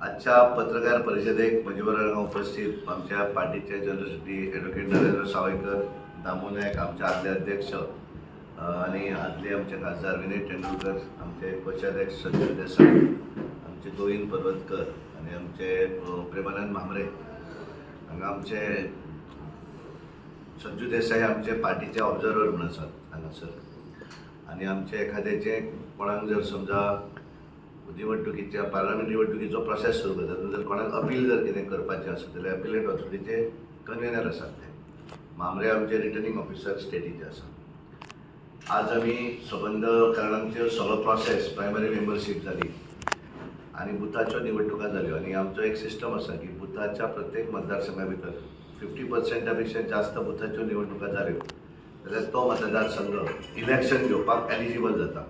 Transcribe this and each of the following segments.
आजच्या पत्रकार परिषदेक म्हजे बरोबर उपस्थित आमच्या पार्टीचे general secretary advocate Narendra Savaikar, Damu Naik आमचे आदले अध्यक्ष आणि आदले आमचे खासदार विनय तेंडुलकर, आमचे कोषाध्यक्ष संजय देसाई, आमचे गोविंद पर्वतकर आणि आमचे प्रेमानंद भामरे हांगा आमचे संजू देसाई आमचे पार्टीचे ऑब्जर्वर म्हणून आसात हांगासर आणि आमचे एखाद्याचे कोणाक जर समजा निवडणुकीच्या पार्लमेंट निवडणुकीचो प्रोसेस सुरू करता जर कोणाक अपील जर कितें करपाचें आसा जाल्यार अपिलेट ऑथॉरिटीचे कन्व्हेनर आसात ते भामरे आमचे रिटर्निंग ऑफिसर स्टेटीचे आसा. आज आमी संबंध कारणांचो सगळो प्रोसेस प्रायमरी मेंबरशीप जाली आनी बुथाच्यो निवडणुका जाल्यो आनी आमचो एक सिस्टम आसा की बुथाच्या प्रत्येक मतदारसंघा भितर 50% पेक्षा जास्त बुथाच्यो निवडणुका जाल्यो जाल्यार तो मतदारसंघ इलेक्शन घेवपाक एलिजिबल जाता.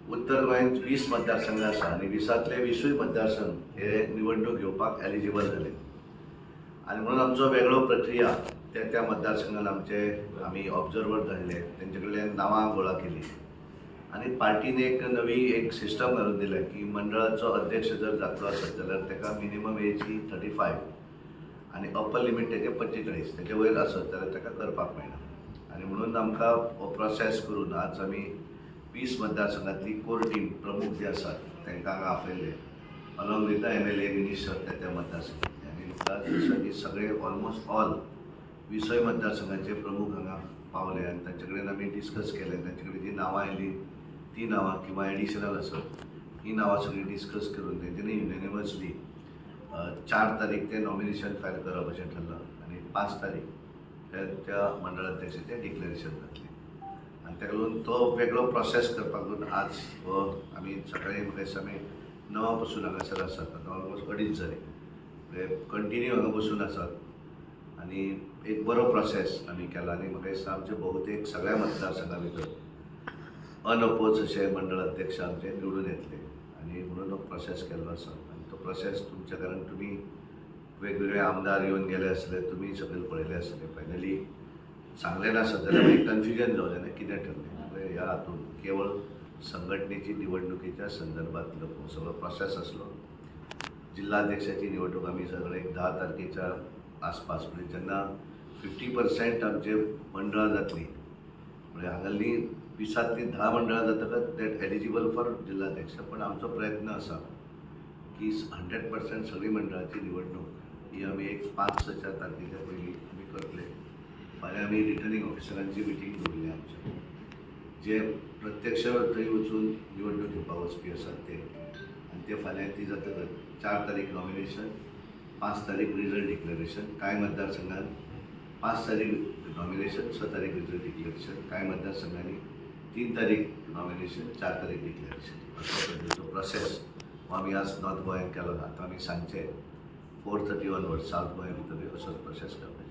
उत्तर गोंयांत 20 मतदारसंघ आसा आनी 20तले 20 मतदारसंघ हे निवडणूक घेवपाक एलिजिबल जाले आनी म्हणून आमचो वेगळो प्रक्रिया त्या मतदारसंघान आमी ऑब्जर्वर धाडले, तेंचे कडल्यान नांवां गोळा केली आनी पार्टीन एक नवी सिस्टम घालून दिलें की मंडळाचो अध्यक्ष जर जातलो आसत जाल्यार ताका मिनिमम एज ही 35 आनी अप्पर लिमीट तेजे 45, तेजे वयर आसत जाल्यार ताका करपाक मेळना आनी म्हणून आमकां हो प्रोसेस करून आज आमी 20 मतदारसंघातली कोर टीम प्रमुख जे आसात तांकां हांगा आपयले along with the MLA minister त्या मतदारसंघातले आनी मुखार दिसता की सगळे ऑलमोस्ट ऑल 20 मतदारसंघाचे प्रमुख हांगा पावले आनी तांचे कडेन आमी डिस्कस केलें. तांचे कडेन जी नांवां आयलीं ती नांवां किंवा एडिशनल आसत ही नांवां सगळीं डिस्कस करून तेंच्यांनी युनिनिमसली 4 तारीख ते नॉमिनेशन फायल करप अशें थारलां आनी 5 तारीख त्या मंडळाध्यक्षाचें डिक्लेरेशन जातलें आनी ताका लागून तो वेगळो प्रोसेस करपाक लागून आज हो आमी सकाळीं म्हाका दिसता आमी 9 पासून हांगासर आसात, आतां ऑलमोस्ट 2:30 जाले म्हणजे कंटिन्यू हांगा बसून आसात आनी एक बरो प्रोसेस आमी केला आनी म्हाका दिसता आमचे बहुतेक सगळ्या मतदारसंघा भितर अनअपोज अशे मंडळ अध्यक्ष आमचे निवडून येतले आनी म्हणून हो प्रोसेस केल्लो आसा आनी तो प्रोसेस तुमच्या कारण तुमी वेगवेगळे आमदार येवन गेले आसले, तुमी सगळे पळयले आसले. फायनली सांगलें नासत जाल्यार मागीर कन्फ्युजन जावचें ना कितें ठरलें. ह्या हातूंत केवळ संघटनेची निवडणुकीच्या संदर्भातलो सगळो प्रोसेस आसलो. जिल्हाध्यक्षाची निवडणूक आमी सगळे 10 तारखेच्या आसपास म्हणजे जेन्ना 50% आमचे मंडळां जातली म्हणजे हांगाली 20तली 10 मंडळां जातकच दॅट एलिजिबल फॉर जिल्हाध्यक्ष. पण आमचो प्रयत्न आसा की 100% सगळी मंडळाची निवडणूक ही आमी एक 5-6 तारखेच्या पयलीं आमी करतले. फाल्यां आमी रिटर्निंग ऑफिसरांची मिटींग दवरली आमच्या जे प्रत्यक्ष थंय वचून निवडणूक घेवपाक वचपी आसात ते आनी ते फाल्यां ती जातकच 4 तारीख नॉमिनेशन, 5 तारीख रिजल्ट डिक्लेरेशन. कांय मतदारसंघात 5 तारीख नॉमिनेशन, 6 तारीख रिजल्ट डिक्लेरेशन. कांय मतदारसंघांनी 3 तारीख नॉमिनेशन, 4 तारीख डिक्लेरेशन. अशा पद्दतीचो प्रोसेस हो आमी आज नॉर्थ गोंयांत केलो. आतां आमी सांजचे 4:30 ऑनवर्ड सावथ गोंया भितर असोच प्रोसेस करता.